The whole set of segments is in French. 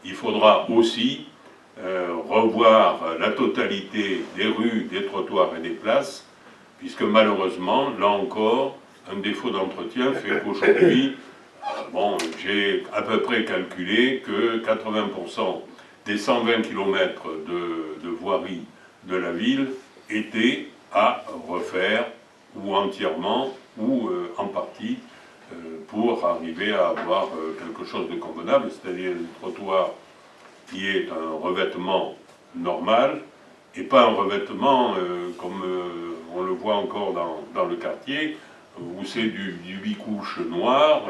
il faudra aussi revoir la totalité des rues, des trottoirs et des places, puisque malheureusement, là encore, un défaut d'entretien fait qu'aujourd'hui, bon, j'ai à peu près calculé que 80% des 120 km de voirie de la ville étaient à refaire, ou entièrement, ou en partie, pour arriver à avoir quelque chose de convenable, c'est-à-dire un trottoir qui est un revêtement normal, et pas un revêtement comme on le voit encore dans le quartier, où c'est du 8 couches noir.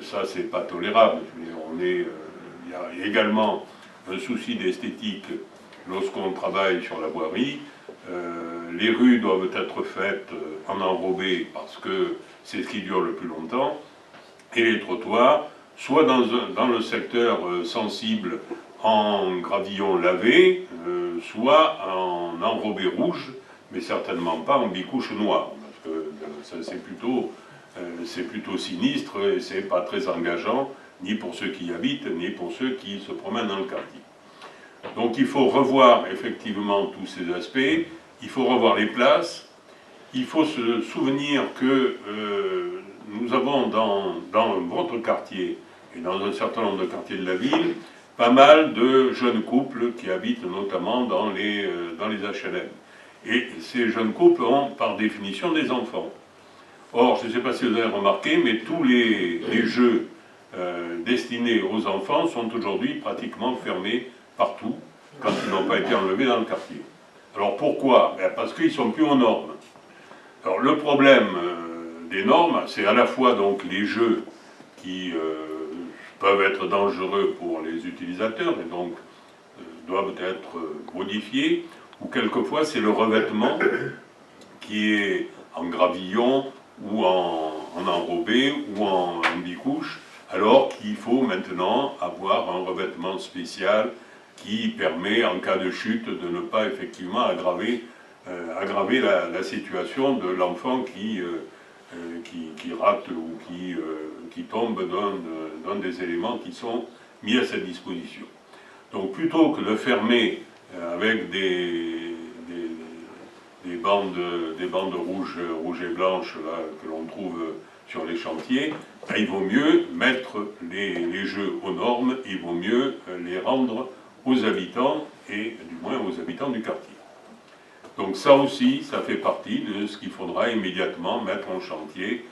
Ça, c'est pas tolérable. Il y a également un souci d'esthétique lorsqu'on travaille sur la voirie. Les rues doivent être faites en enrobé parce que c'est ce qui dure le plus longtemps, et les trottoirs, soit dans le secteur sensible en gravillon lavé, soit en enrobé rouge, mais certainement pas en bicouche noire, parce que c'est plutôt sinistre et c'est pas très engageant, ni pour ceux qui y habitent, ni pour ceux qui se promènent dans le quartier. Donc il faut revoir effectivement tous ces aspects, il faut revoir les places, il faut se souvenir que nous avons dans votre quartier et dans un certain nombre de quartiers de la ville, pas mal de jeunes couples qui habitent notamment dans les HLM. Et ces jeunes couples ont par définition des enfants. Or, je ne sais pas si vous avez remarqué, mais tous les jeux destinés aux enfants sont aujourd'hui pratiquement fermés partout, quand ils n'ont pas été enlevés dans le quartier. Alors pourquoi? Parce qu'ils ne sont plus aux normes. Alors le problème des normes, c'est à la fois donc les jeux qui peuvent être dangereux pour les utilisateurs et donc doivent être modifiés, ou quelquefois c'est le revêtement qui est en gravillon ou en enrobé ou en bicouche, alors qu'il faut maintenant avoir un revêtement spécial qui permet, en cas de chute, de ne pas effectivement aggraver la situation de l'enfant qui rate ou qui tombe d'un des éléments qui sont mis à sa disposition. Donc plutôt que de fermer avec des bandes rouges et blanches là, que l'on trouve sur les chantiers, il vaut mieux mettre les jeux aux normes, il vaut mieux les rendre aux habitants, et du moins aux habitants du quartier. Donc ça aussi, ça fait partie de ce qu'il faudra immédiatement mettre en chantier,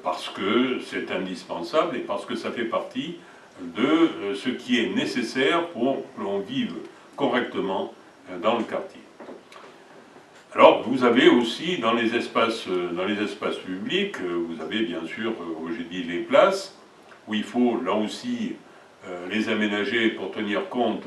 parce que c'est indispensable et parce que ça fait partie de ce qui est nécessaire pour que l'on vive correctement dans le quartier. Alors, vous avez aussi dans les espaces publics, vous avez bien sûr, comme j'ai dit, les places, où il faut là aussi les aménager pour tenir compte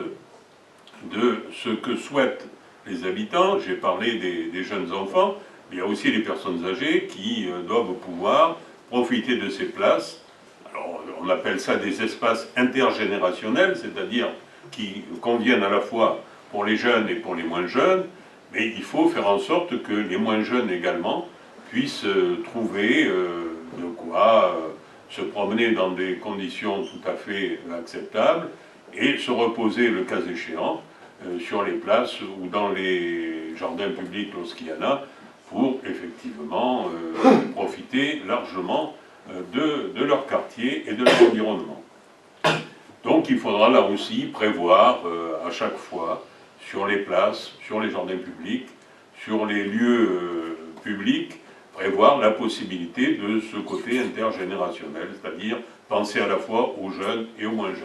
de ce que souhaitent les habitants. J'ai parlé des jeunes enfants, mais il y a aussi les personnes âgées qui doivent pouvoir profiter de ces places. Alors, on appelle ça des espaces intergénérationnels, c'est-à-dire qui conviennent à la fois pour les jeunes et pour les moins jeunes, mais il faut faire en sorte que les moins jeunes également puissent trouver de quoi se promener dans des conditions tout à fait acceptables et se reposer, le cas échéant, sur les places ou dans les jardins publics lorsqu'il y en a, pour effectivement profiter largement de leur quartier et de leur environnement. Donc il faudra là aussi prévoir à chaque fois, sur les places, sur les jardins publics, sur les lieux publics, prévoir la possibilité de ce côté intergénérationnel, c'est-à-dire penser à la fois aux jeunes et aux moins jeunes.